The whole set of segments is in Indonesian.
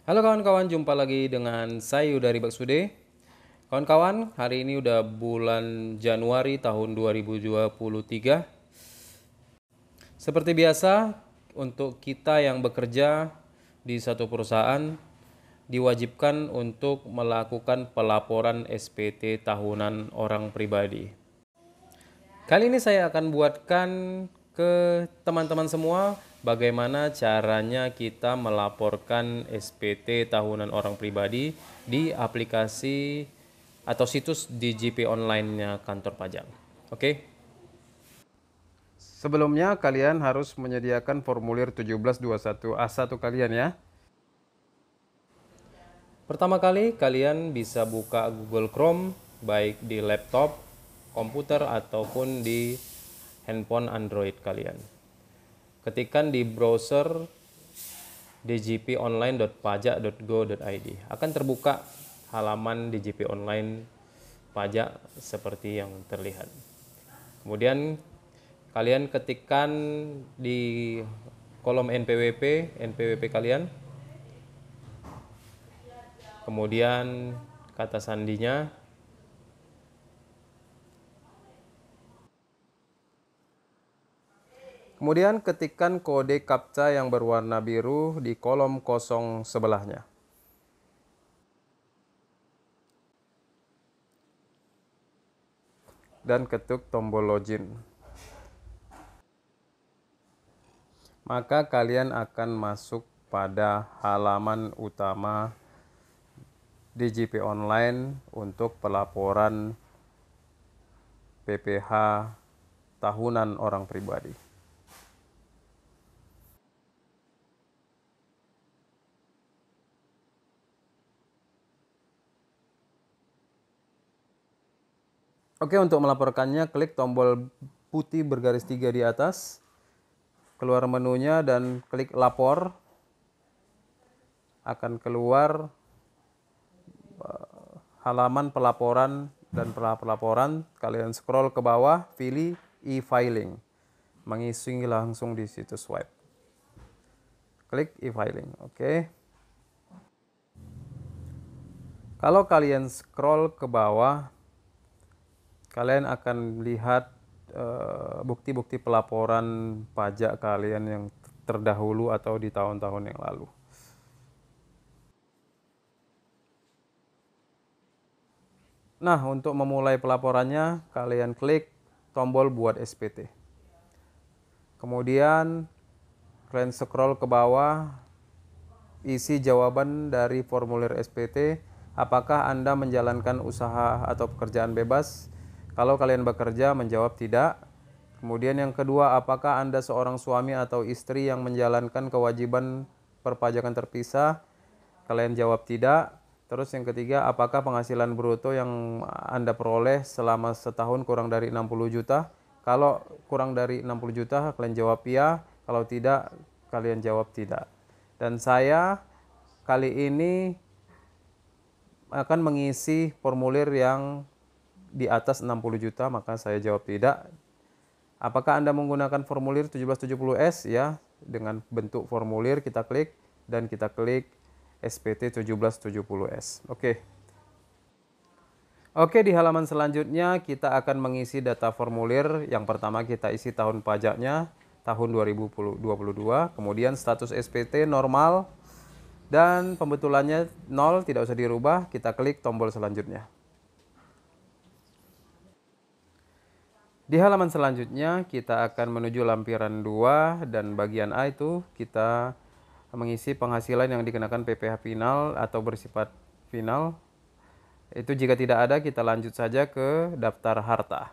Halo kawan-kawan, jumpa lagi dengan saya dari Baksude. Kawan-kawan, hari ini udah bulan Januari tahun 2023. Seperti biasa, untuk kita yang bekerja di satu perusahaan diwajibkan untuk melakukan pelaporan SPT tahunan orang pribadi. Kali ini saya akan buatkan ke teman-teman semua bagaimana caranya kita melaporkan SPT tahunan orang pribadi di aplikasi atau situs DJP online-nya kantor pajak. Oke? Sebelumnya kalian harus menyediakan formulir 1721A1 kalian ya. Pertama kali kalian bisa buka Google Chrome baik di laptop, komputer ataupun di handphone Android kalian. Ketikkan di browser djponline.pajak.go.id. Akan terbuka halaman DJP Online pajak seperti yang terlihat. Kemudian kalian ketikkan di kolom NPWP kalian. Kemudian kata sandinya. Kemudian ketikkan kode CAPTCHA yang berwarna biru di kolom kosong sebelahnya. Dan ketuk tombol login. Maka kalian akan masuk pada halaman utama DJP Online untuk pelaporan PPh tahunan orang pribadi. Oke, untuk melaporkannya klik tombol putih bergaris 3 di atas, keluar menunya dan klik lapor. Akan keluar halaman pelaporan dan pelaporan. Kalian scroll ke bawah, pilih e-filing, mengisi langsung di situs web. Klik e-filing, oke. Kalau kalian scroll ke bawah, kalian akan lihat bukti-bukti pelaporan pajak kalian yang terdahulu atau di tahun-tahun yang lalu. Nah, untuk memulai pelaporannya, kalian klik tombol buat SPT. Kemudian kalian scroll ke bawah, isi jawaban dari formulir SPT. Apakah Anda menjalankan usaha atau pekerjaan bebas? Kalau kalian bekerja, menjawab tidak. Kemudian yang kedua, apakah Anda seorang suami atau istri yang menjalankan kewajiban perpajakan terpisah? Kalian jawab tidak. Terus yang ketiga, apakah penghasilan bruto yang Anda peroleh selama setahun kurang dari 60 juta? Kalau kurang dari 60 juta, kalian jawab iya. Kalau tidak, kalian jawab tidak. Dan saya kali ini akan mengisi formulir yang di atas 60 juta, maka saya jawab tidak. Apakah Anda menggunakan formulir 1770S? Ya, dengan bentuk formulir kita klik dan kita klik SPT 1770S. Oke. Oke, di halaman selanjutnya kita akan mengisi data formulir. Yang pertama kita isi tahun pajaknya, tahun 2022. Kemudian status SPT normal dan pembetulannya 0, tidak usah dirubah. Kita klik tombol selanjutnya. Di halaman selanjutnya kita akan menuju lampiran 2 dan bagian A itu kita mengisi penghasilan yang dikenakan PPh final atau bersifat final. Itu jika tidak ada, kita lanjut saja ke daftar harta.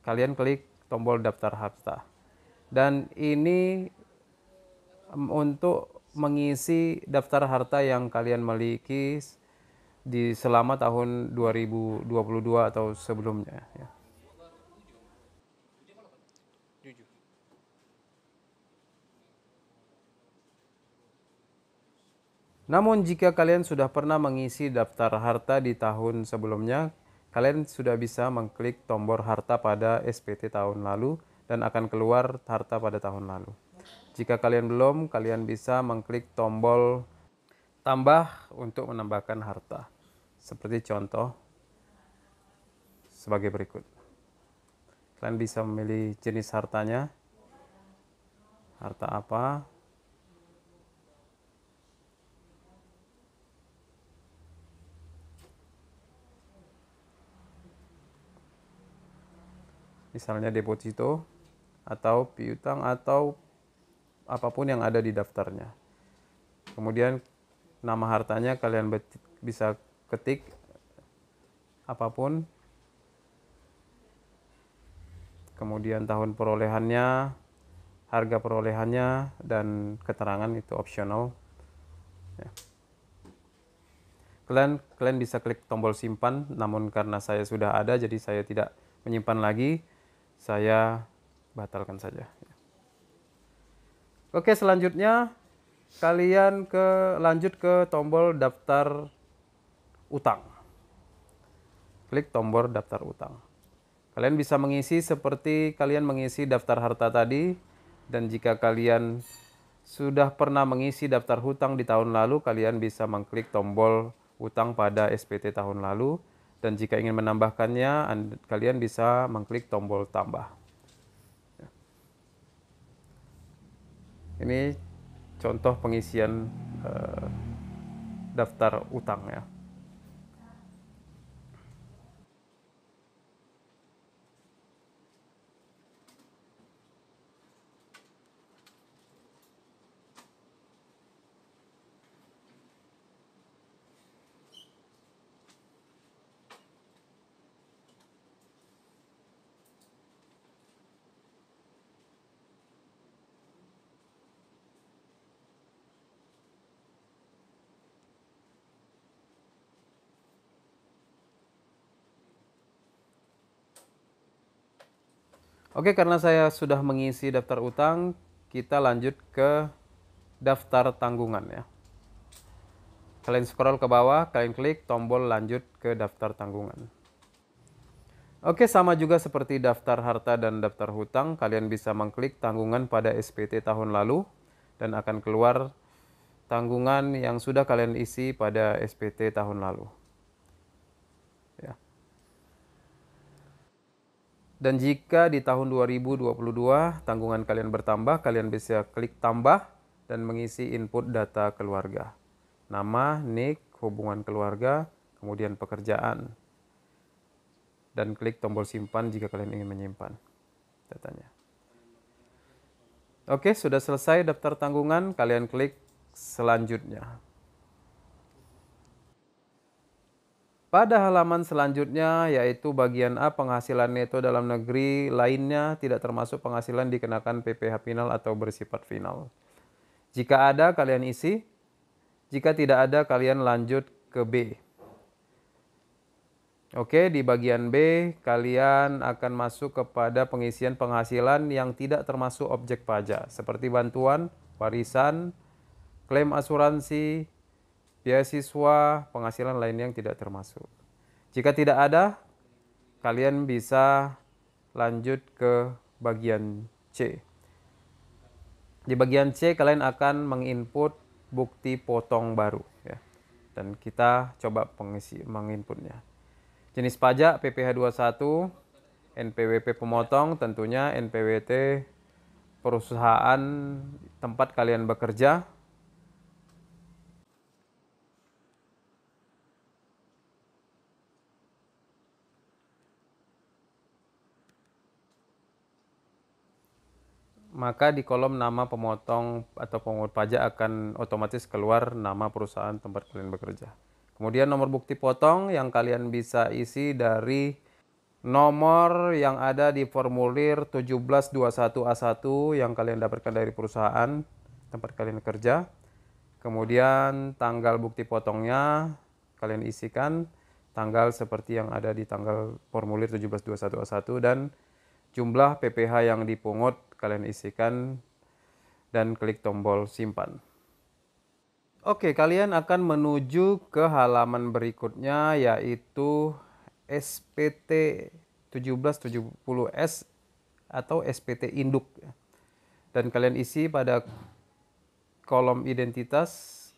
Kalian klik tombol daftar harta. Dan ini untuk mengisi daftar harta yang kalian miliki di selama tahun 2022 atau sebelumnya ya. Namun jika kalian sudah pernah mengisi daftar harta di tahun sebelumnya, kalian sudah bisa mengklik tombol harta pada SPT tahun lalu dan akan keluar harta pada tahun lalu. Jika kalian belum, kalian bisa mengklik tombol tambah untuk menambahkan harta. Seperti contoh sebagai berikut. Kalian bisa memilih jenis hartanya. Harta apa? Misalnya deposito atau piutang atau apapun yang ada di daftarnya. Kemudian nama hartanya kalian bisa ketik apapun. Kemudian tahun perolehannya, harga perolehannya, dan keterangan itu opsional. Ya. Kalian bisa klik tombol simpan, namun karena saya sudah ada jadi saya tidak menyimpan lagi, saya batalkan saja. Oke, selanjutnya kalian lanjut ke tombol daftar utang. Klik tombol daftar utang. Kalian bisa mengisi seperti kalian mengisi daftar harta tadi, dan jika kalian sudah pernah mengisi daftar hutang di tahun lalu, kalian bisa mengklik tombol utang pada SPT tahun lalu, dan jika ingin menambahkannya, kalian bisa mengklik tombol tambah. Ini contoh pengisian daftar utang ya. Oke, karena saya sudah mengisi daftar utang, kita lanjut ke daftar tanggungan ya. Kalian scroll ke bawah, kalian klik tombol lanjut ke daftar tanggungan. Oke, sama juga seperti daftar harta dan daftar hutang, kalian bisa mengklik tanggungan pada SPT tahun lalu dan akan keluar tanggungan yang sudah kalian isi pada SPT tahun lalu. Ya. Dan jika di tahun 2022 tanggungan kalian bertambah, kalian bisa klik tambah dan mengisi input data keluarga. Nama, NIK, hubungan keluarga, kemudian pekerjaan. Dan klik tombol simpan jika kalian ingin menyimpan datanya. Oke, sudah selesai daftar tanggungan, kalian klik selanjutnya. Pada halaman selanjutnya, yaitu bagian A, penghasilan neto dalam negeri lainnya tidak termasuk penghasilan dikenakan PPh final atau bersifat final. Jika ada, kalian isi. Jika tidak ada, kalian lanjut ke B. Oke, di bagian B, kalian akan masuk kepada pengisian penghasilan yang tidak termasuk objek pajak, seperti bantuan, warisan, klaim asuransi, beasiswa, penghasilan lainnya yang tidak termasuk. Jika tidak ada, kalian bisa lanjut ke bagian C. Di bagian C, kalian akan menginput bukti potong baru ya. Dan kita coba menginputnya. Jenis pajak PPh 21, NPWP pemotong, tentunya NPWT perusahaan tempat kalian bekerja. Maka di kolom nama pemotong atau pemungut pajak akan otomatis keluar nama perusahaan tempat kalian bekerja. Kemudian nomor bukti potong yang kalian bisa isi dari nomor yang ada di formulir 1721A1 yang kalian dapatkan dari perusahaan tempat kalian kerja. Kemudian tanggal bukti potongnya kalian isikan, tanggal seperti yang ada di tanggal formulir 1721A1 dan jumlah PPh yang dipungut kalian isikan dan klik tombol simpan. Oke, kalian akan menuju ke halaman berikutnya yaitu SPT 1770S atau SPT induk. Dan kalian isi pada kolom identitas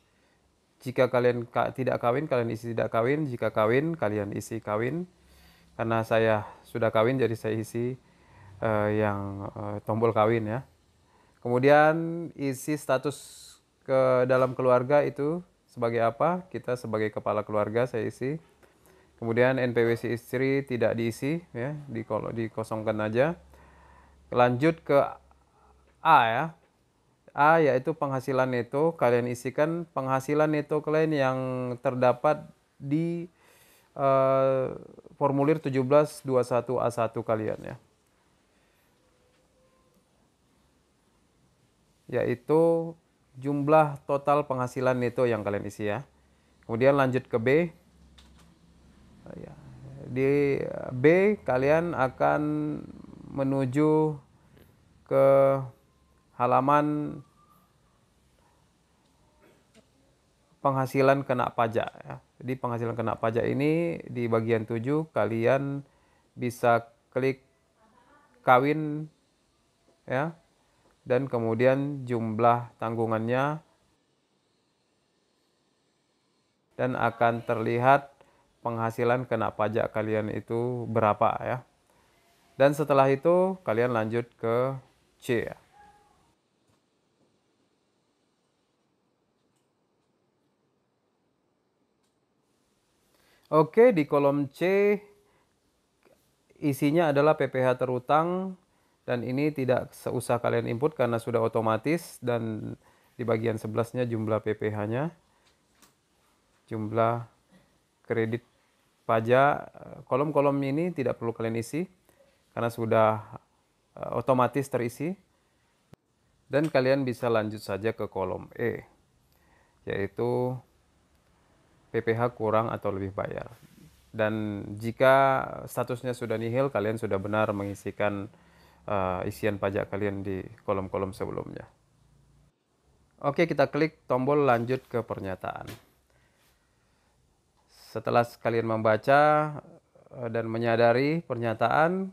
Jika kalian tidak kawin, kalian isi tidak kawin. Jika kawin, kalian isi kawin. Karena saya sudah kawin, jadi saya isi yang tombol kawin ya. Kemudian isi status ke dalam keluarga itu sebagai apa? Kita sebagai kepala keluarga saya isi. Kemudian NPWP istri tidak diisi ya, dikosongkan aja. Lanjut ke A ya. A yaitu penghasilan neto, kalian isikan penghasilan neto kalian yang terdapat di formulir 1721A1 kalian ya. Yaitu jumlah total penghasilan neto yang kalian isi ya. Kemudian lanjut ke B. Di B kalian akan menuju ke halaman penghasilan kena pajak ya. Jadi penghasilan kena pajak ini di bagian 7 kalian bisa klik kawin ya, dan kemudian jumlah tanggungannya, dan akan terlihat penghasilan kena pajak kalian itu berapa ya. Dan setelah itu kalian lanjut ke C ya. Oke, di kolom C isinya adalah PPh terutang, dan ini tidak seusah kalian input karena sudah otomatis, dan di bagian 11-nya jumlah PPh-nya, jumlah kredit pajak. Kolom-kolom ini tidak perlu kalian isi karena sudah otomatis terisi, dan kalian bisa lanjut saja ke kolom E, yaitu PPh kurang atau lebih bayar. Dan jika statusnya sudah nihil, kalian sudah benar mengisikan isian pajak kalian di kolom-kolom sebelumnya. Oke, kita klik tombol lanjut ke pernyataan. Setelah kalian membaca dan menyadari pernyataan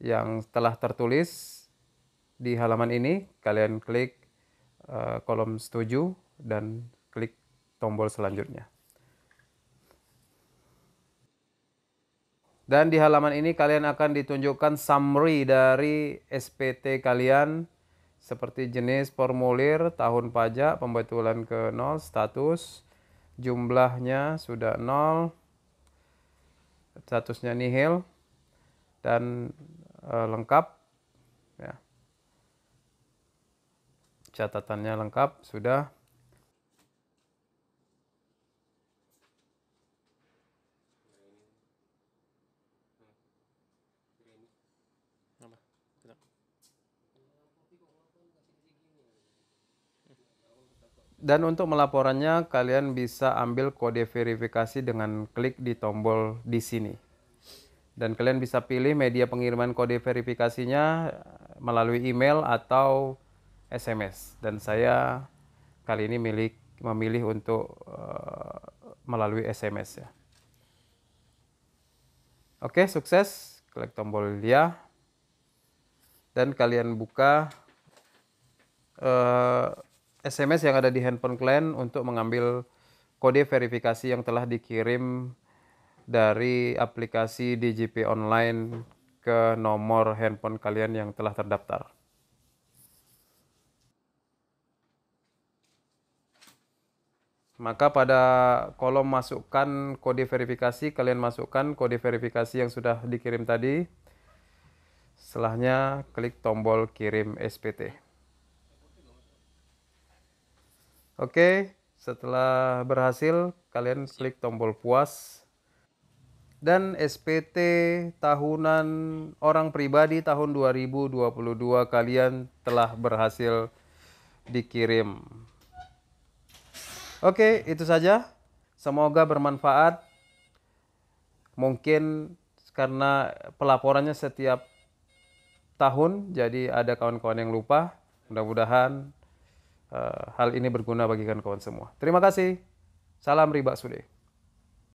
yang telah tertulis di halaman ini, kalian klik kolom setuju dan klik tombol selanjutnya. Dan di halaman ini kalian akan ditunjukkan summary dari SPT kalian, seperti jenis formulir, tahun pajak, pembetulan ke 0, status, jumlahnya sudah 0, statusnya nihil, dan lengkap ya. Catatannya lengkap sudah. Dan untuk melaporannya kalian bisa ambil kode verifikasi dengan klik di tombol di sini. Dan kalian bisa pilih media pengiriman kode verifikasinya melalui email atau SMS. Dan saya kali ini memilih untuk melalui SMS ya. Oke, sukses. Klik tombol ya. Dan kalian buka SMS yang ada di handphone kalian untuk mengambil kode verifikasi yang telah dikirim dari aplikasi DJP Online ke nomor handphone kalian yang telah terdaftar. Maka pada kolom masukkan kode verifikasi, kalian masukkan kode verifikasi yang sudah dikirim tadi. Setelahnya klik tombol kirim SPT. Oke, setelah berhasil, kalian klik tombol puas. Dan SPT tahunan orang pribadi tahun 2022 kalian telah berhasil dikirim. Oke, itu saja. Semoga bermanfaat. Mungkin karena pelaporannya setiap tahun, jadi ada kawan-kawan yang lupa. Mudah-mudahan hal ini berguna bagi kawan-kawan semua. Terima kasih. Salam Riba Sude.